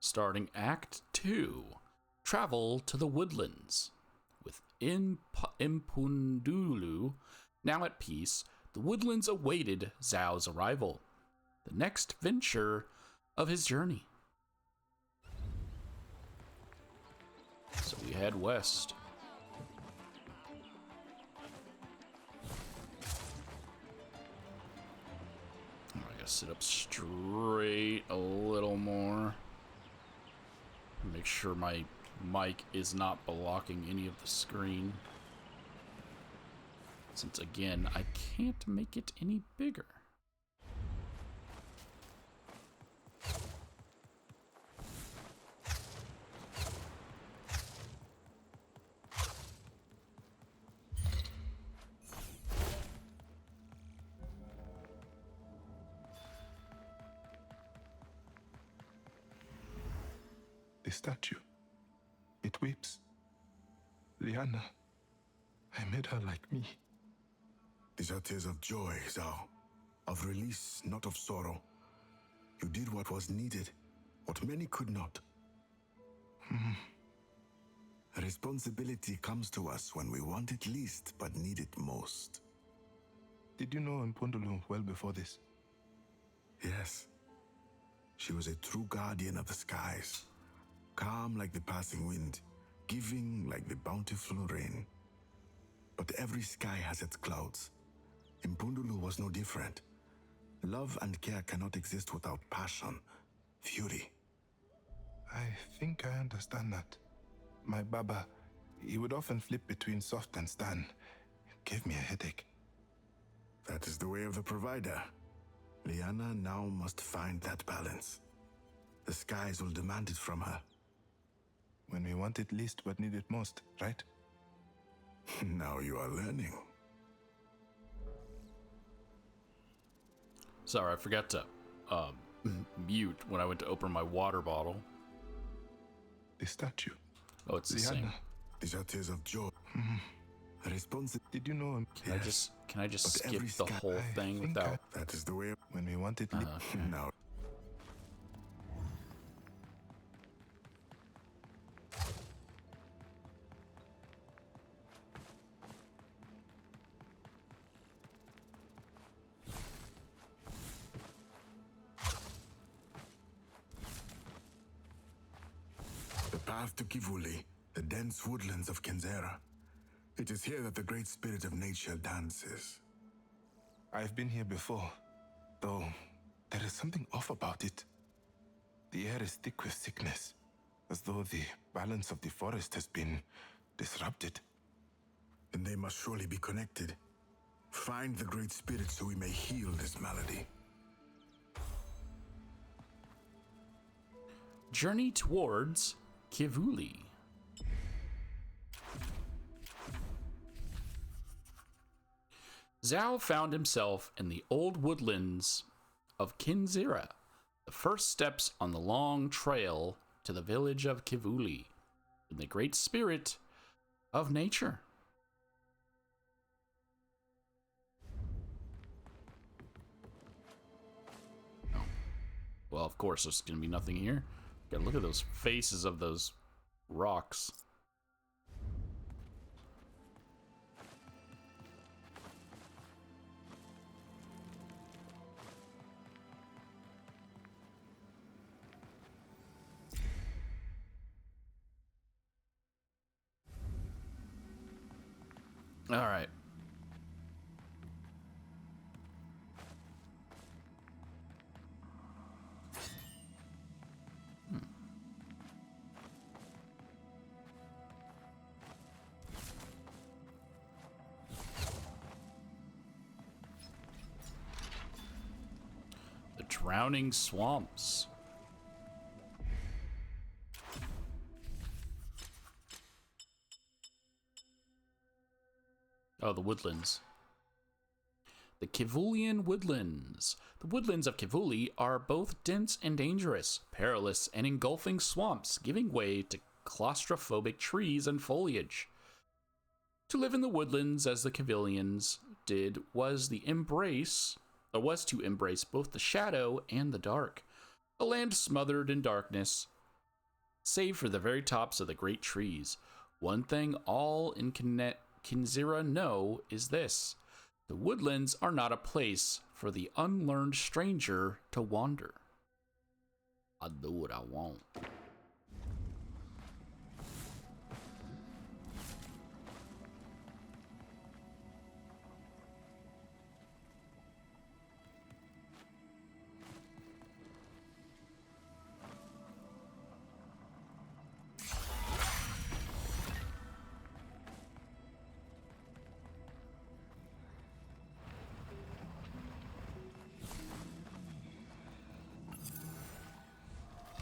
starting Act 2, Travel to the Woodlands. With Impundulu now at peace, the Woodlands awaited Zhao's arrival, the next venture of his journey. So we head west. I gotta sit up straight a little more. Make sure my mic is not blocking any of the screen. Since again, I can't make it any bigger. The statue. It weeps. Liana, I made her like me. These are tears of joy, Zhao. Of release, not of sorrow. You did what was needed, what many could not. Responsibility comes to us when we want it least, but need it most. Did you know Mpundulu well before this? Yes. She was a true guardian of the skies. Calm like the passing wind, giving like the bountiful rain. But every sky has its clouds. Mpundulu was no different. Love and care cannot exist without passion, fury. I think I understand that. My Baba, he would often flip between soft and stern. It gave me a headache. That is the way of the provider. Liana now must find that balance. The skies will demand it from her. When we want it least but need it most, right? Now you are learning. Sorry, I forgot to mute when I went to open my water bottle. The statue. Oh, it's the same. These are tears of joy. Did you know him? Can I just skip the whole thing without? That is the way. When we want it okay. Now. The path to Kivuli, the dense woodlands of Kenzera. It is here that the great spirit of nature dances. I've been here before, though there is something off about it. The air is thick with sickness, as though the balance of the forest has been disrupted. Then they must surely be connected. Find the great spirit so we may heal this malady. Journey towards Kivuli. Zhao found himself in the old woodlands of Kenzera, the first steps on the long trail to the village of Kivuli, in the great spirit of nature. Oh. Well, of course, there's going to be nothing here. Gotta look at those faces of those rocks. All right. The drowning swamps. Oh, the woodlands. The Kivulian woodlands. The woodlands of Kivuli are both dense and dangerous, perilous and engulfing swamps, giving way to claustrophobic trees and foliage. To live in the woodlands as the Kivulians did was to embrace both the shadow and the dark. A land smothered in darkness, save for the very tops of the great trees. One thing all in Kenzera know is this: the woodlands are not a place for the unlearned stranger to wander. I'll do what I want.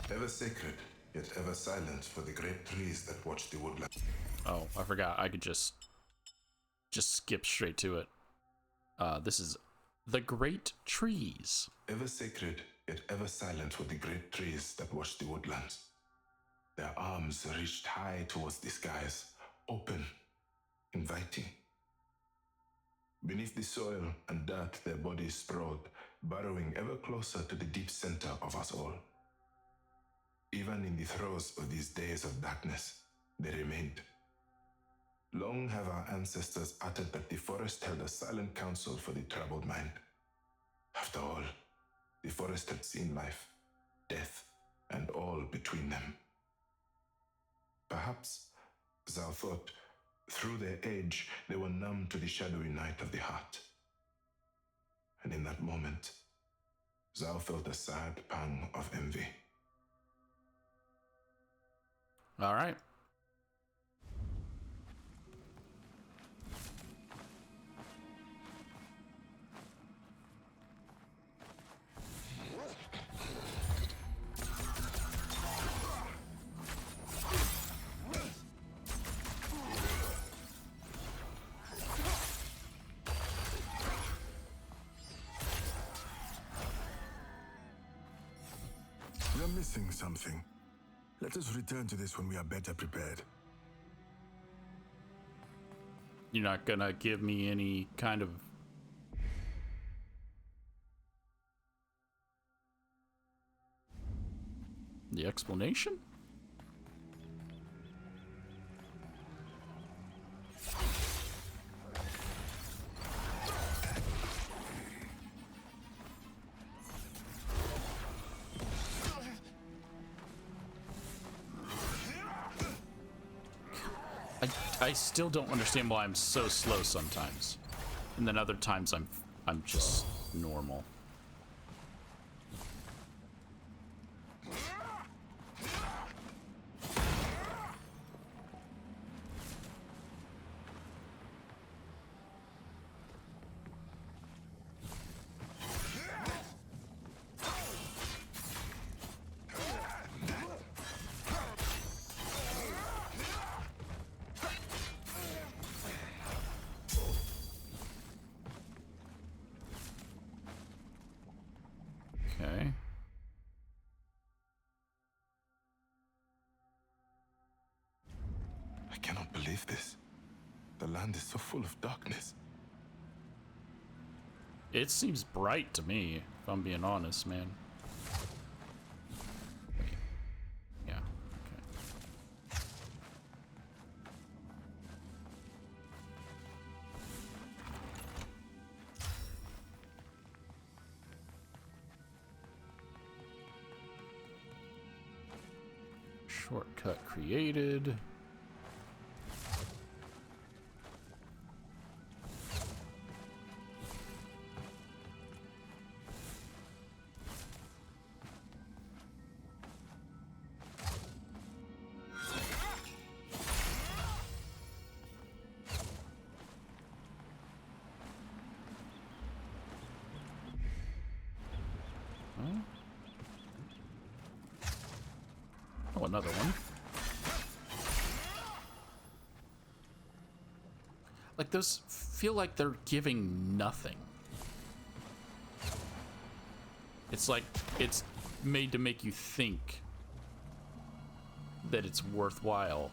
Ever sacred, yet ever silent for the great trees that watch the woodland. Oh, I forgot. I could just skip straight to it. This is the great trees. Ever sacred, yet ever silent for the great trees that watch the woodlands. Their arms reached high towards the skies, open, inviting. Beneath the soil and dirt their bodies sprawled, burrowing ever closer to the deep center of us all. Even in the throes of these days of darkness, they remained. Long have our ancestors uttered that the forest held a silent counsel for the troubled mind. After all, the forest had seen life, death, and all between them. Perhaps, Zhao thought, through their age, they were numb to the shadowy night of the heart. And in that moment, Zhao felt a sad pang of envy. All right. We are missing something. Let us return to this when we are better prepared. You're not gonna give me any kind of the explanation? I still don't understand why I'm so slow sometimes, and then other times I'm just normal. Okay. I cannot believe this. The land is so full of darkness. It seems bright to me, if I'm being honest, man. Wait. Yeah, okay. Shortcut created. Oh, another one. Like, those feel like they're giving nothing. It's like it's made to make you think that it's worthwhile.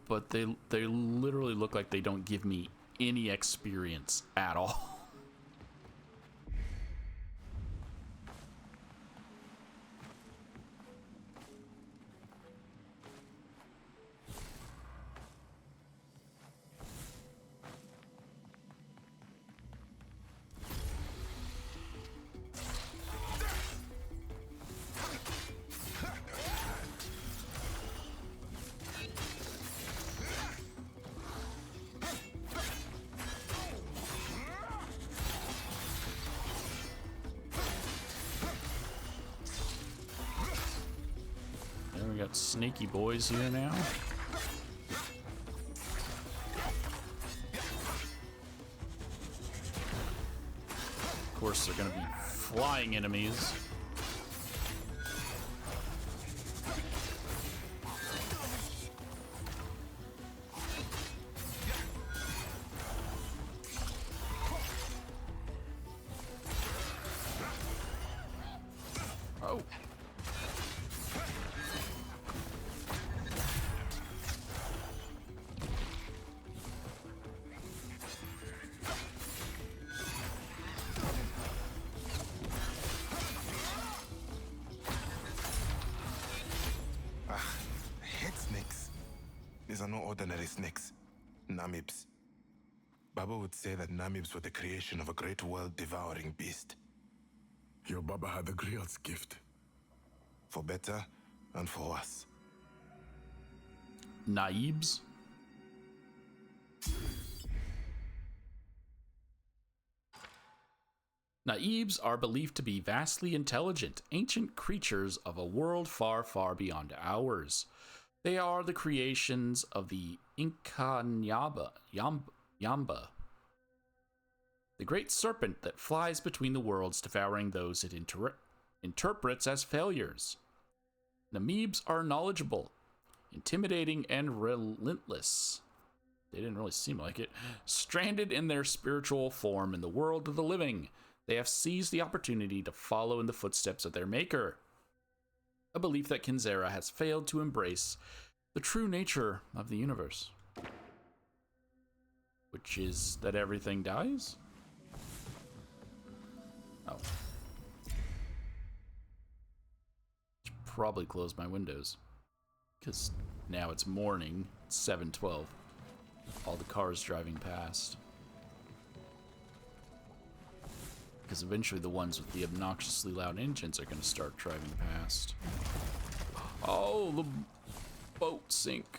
But they literally look like they don't give me any experience at all. we got snaky boys here now. Of course, they're gonna be flying enemies. Oh. I hate snakes. These are no ordinary snakes. Namibs. Baba would say that Namibs were the creation of a great world-devouring beast. Your Baba had the Griot's gift. For better and for worse. Naibs. Naibs are believed to be vastly intelligent, ancient creatures of a world far, far beyond ours. They are the creations of the Inca Yamba, the great serpent that flies between the worlds, devouring those it interprets as failures. Namibs are knowledgeable, intimidating, and relentless. They didn't really seem like it. Stranded in their spiritual form in the world of the living, they have seized the opportunity to follow in the footsteps of their maker. A belief that Kenzera has failed to embrace the true nature of the universe. Which is that everything dies? Oh. Should probably close my windows. Because now it's morning, it's 7:12. All the cars driving past. Because eventually the ones with the obnoxiously loud engines are going to start driving past. Oh, the boat sink.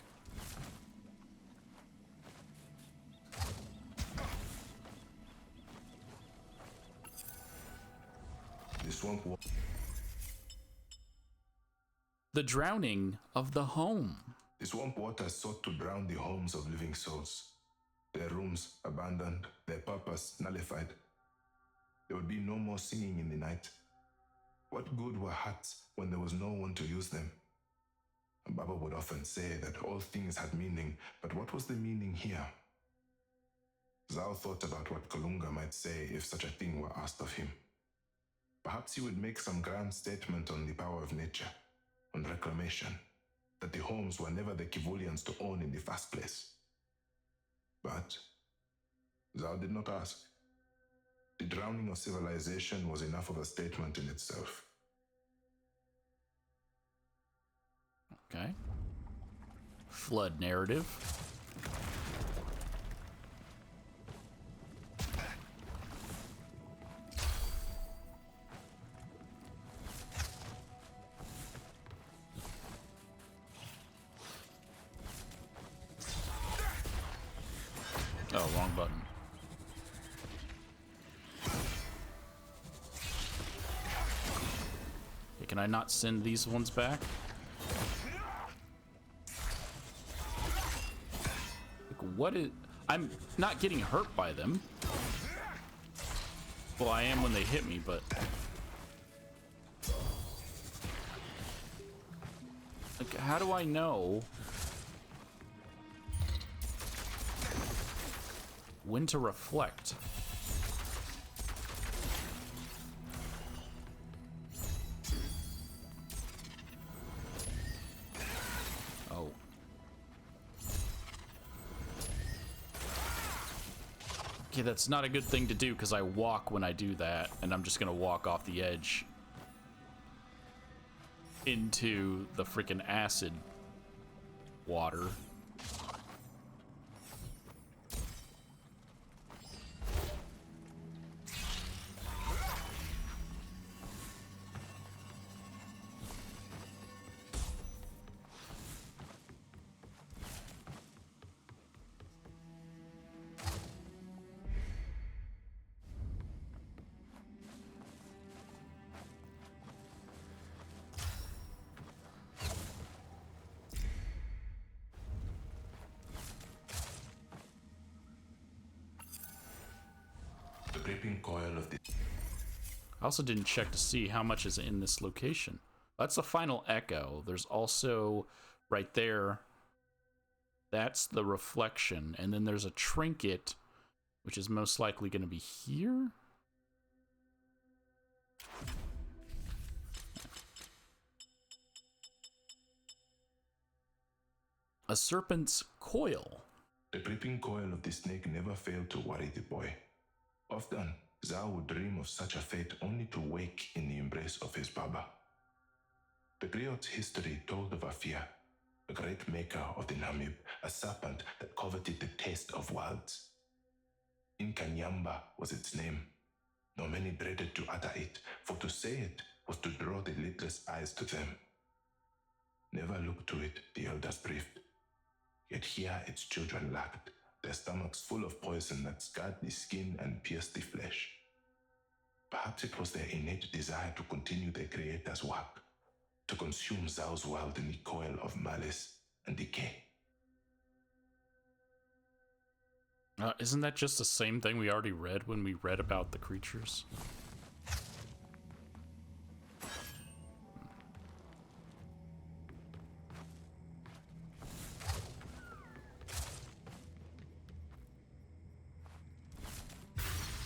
The swamp wa- The drowning of the home. The swamp water sought to drown the homes of living souls. Their rooms abandoned, their purpose nullified. There would be no more singing in the night. What good were huts when there was no one to use them? Baba would often say that all things had meaning, but what was the meaning here? Zao thought about what Kalunga might say if such a thing were asked of him. Perhaps he would make some grand statement on the power of nature, on reclamation, that the homes were never the Kivulians to own in the first place. But Zao did not ask. The drowning of civilization was enough of a statement in itself. Okay. Flood narrative. Oh, wrong button. Okay, can I not send these ones back? Like, what is... I'm not getting hurt by them. Well, I am when they hit me, but... Like, how do I know when to reflect? Oh. Okay, that's not a good thing to do because I walk when I do that, and I'm just gonna walk off the edge into the freaking acid water. The creeping coil of the... I also didn't check to see how much is in this location. That's the final echo. There's also right there, that's the reflection. And then there's a trinket, which is most likely going to be here. A serpent's coil. The creeping coil of the snake never failed to worry the boy. Often, ZUA would dream of such a fate only to wake in the embrace of his Baba. The griot's history told of Afia, a great maker of the Namib, a serpent that coveted the taste of worlds. Inkanyamba was its name, though many dreaded to utter it, for to say it was to draw the lidless eyes to them. Never look to it, the elders briefed. Yet here its children lacked, their stomachs full of poison that scarred the skin and pierced the flesh. Perhaps it was their innate desire to continue their creator's work, to consume ZUA's world in the coil of malice and decay. Isn't that just the same thing we already read when we read about the creatures?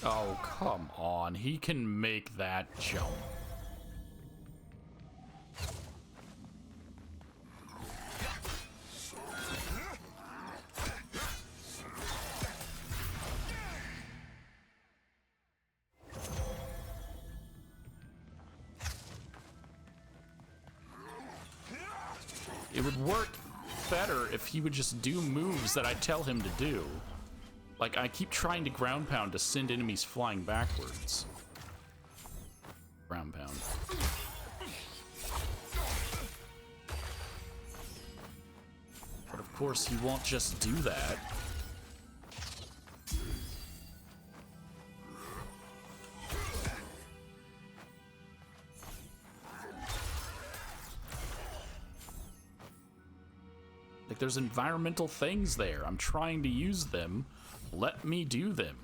Oh, come on. He can make that jump. It would work better if he would just do moves that I tell him to do. Like, I keep trying to ground pound to send enemies flying backwards. Ground pound. But of course, he won't just do that. Like, there's environmental things there. I'm trying to use them. Let me do them.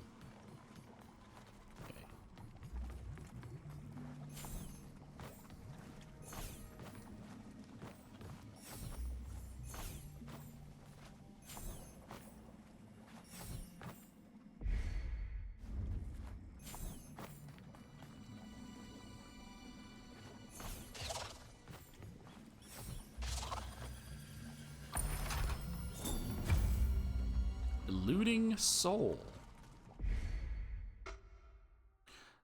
Okay. Eluding Soul.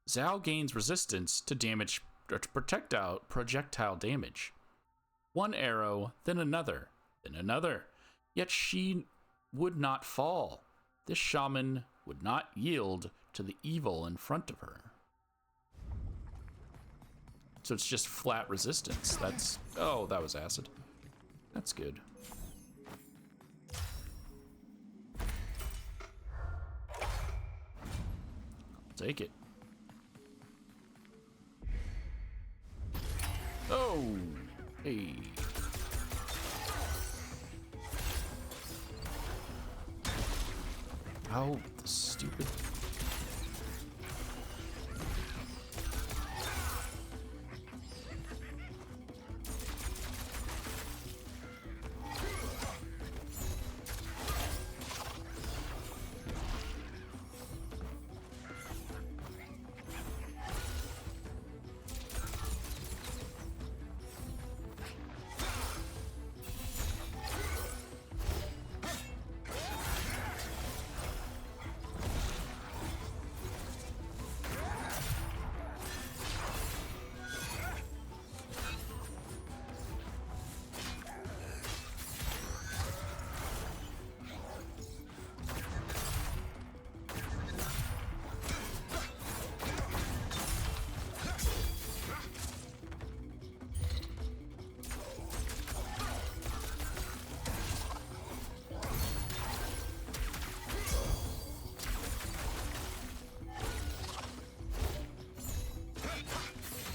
ZUA gains resistance to damage or to projectile damage. One arrow, then another, then another. Yet she would not fall. This shaman would not yield to the evil in front of her. So it's just flat resistance. That's... Oh, that was acid. That's good. Take it. Oh, hey. Oh, the stupid.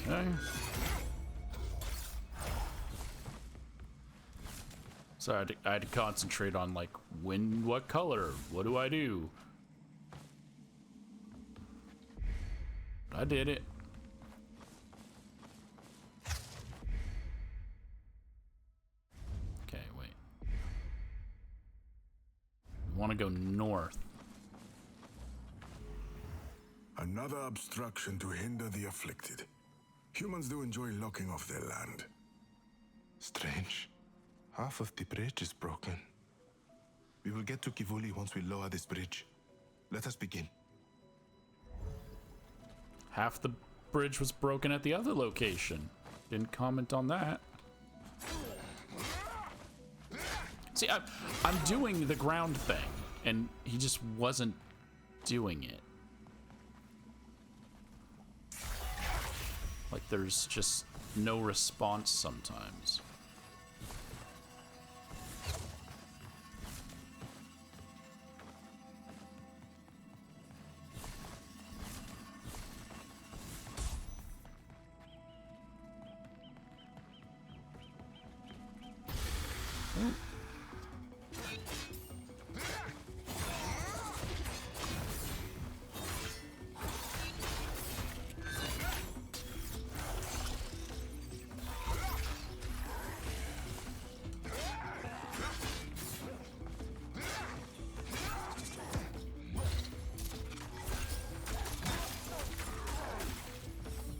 Okay. So I had to concentrate on, like, when, what color, what do I do? I did it. Okay, wait. I want to go north. Another obstruction to hinder the afflicted. Humans do enjoy locking off their land. Strange. Half of the bridge is broken. We will get to Kivuli once we lower this bridge. Let us begin. Half the bridge was broken at the other location. Didn't comment on that. See, I'm doing the ground thing, and he just wasn't doing it. Like, there's just no response sometimes.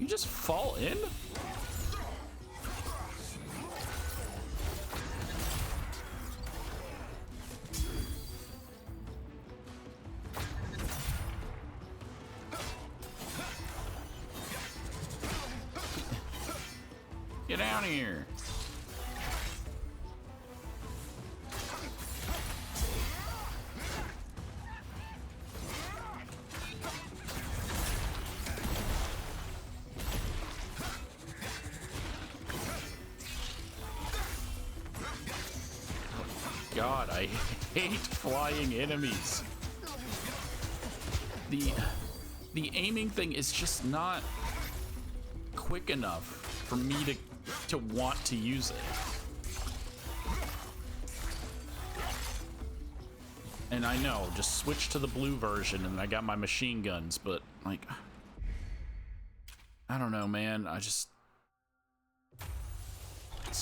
You just fall in? Get down here. God, I hate flying enemies. The aiming thing is just not quick enough for me to want to use it. And I know, just switch to the blue version and I got my machine guns, but like, I don't know, man. It's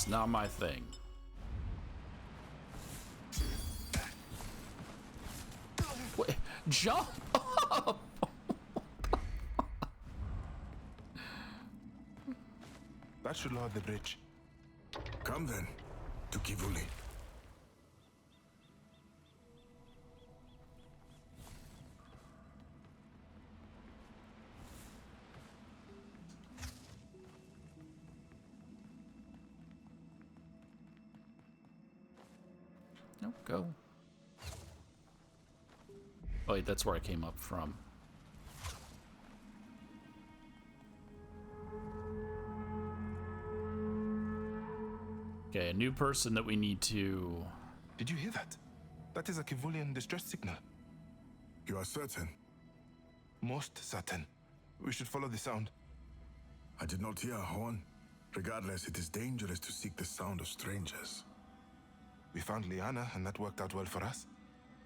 not my thing. Wait, jump up! That should lower the bridge. Come then, to Kivuli. No, go. Oh wait, that's where I came up from. Okay, a new person that we need to... Did you hear that? That is a Kivulian distress signal. You are certain? Most certain. We should follow the sound. I did not hear a horn. Regardless, it is dangerous to seek the sound of strangers. We found Liana, and that worked out well for us.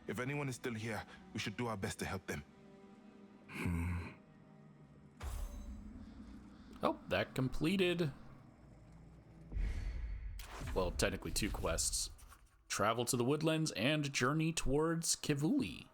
If anyone is still here, we should do our best to help them. Oh, that completed. Well, technically 2 quests. Travel to the woodlands and journey towards Kivuli.